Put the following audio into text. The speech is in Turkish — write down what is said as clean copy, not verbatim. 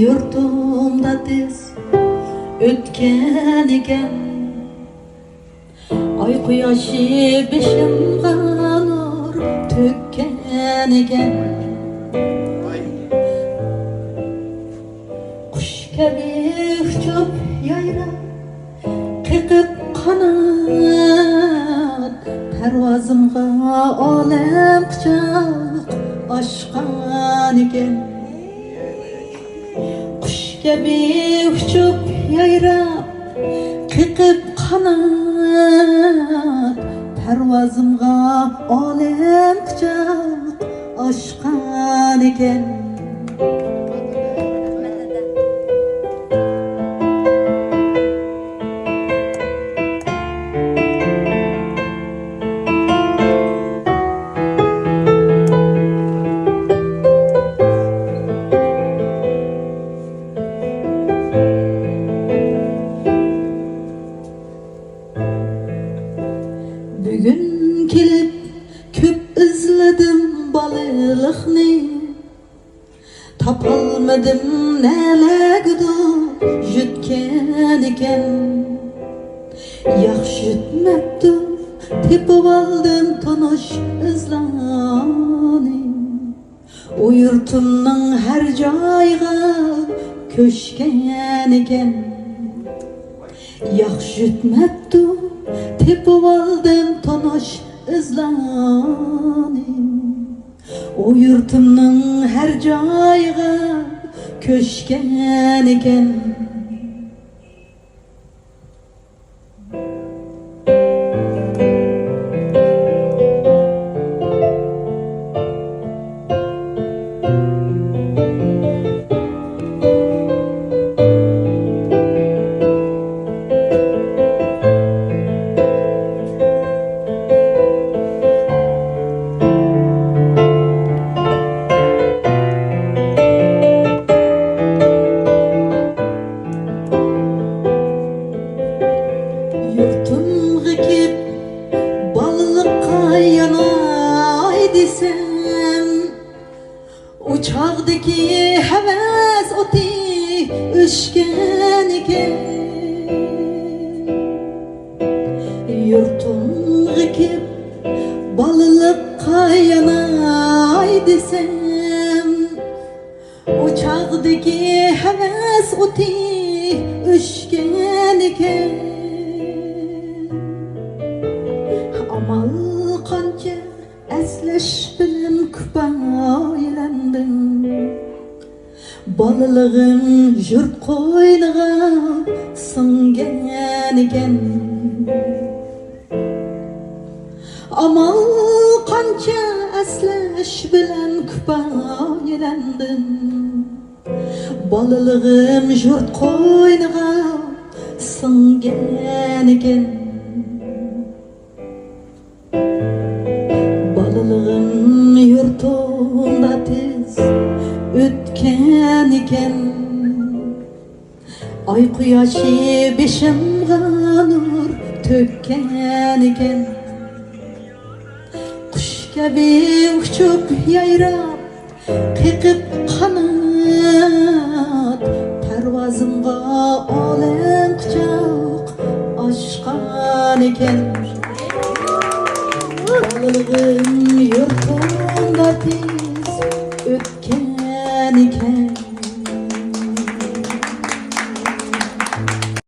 yurtumda tez ötken eken. Ay quyoshi beshimga nur tökken eken. Qush kabi uchib yayrab qiqib qanot, parvozimga olam quchoq ochgan eken. Qush kabi uchib yayrab qiqib qanot, parvozimga olam quchoq ochgan eken. Bugün kelip köp izledim balılıqni, tapalmadım nelegudu jutken eken. Yaxşı jutmapti, tepip aldım tonuş izlani. O yurtumning her joyiga köşken eken. Yaxşı jutmapti, tepip aldım tonuş izlani. O yurtumning her joyiga köşken eken. Yurtumga kep balılıqqa yanay desem, uçağdaki heves oti öşken eken. Yurtumga kep balılıqqa yanay desem, uçağdaki heves oti öşken eken. Amal qancha aslash bilan kupoylandim, bolalig'im yurt qo'yniga singan ekan. Amal qancha aslash bilan kupoylandim, bolalig'im yurt qo'yniga singan ekan. Balılığım yurtumda tez ötken eken. Ay quyoshi beshimga nur tökken eken. Qush kabi uchib yayrab qiqib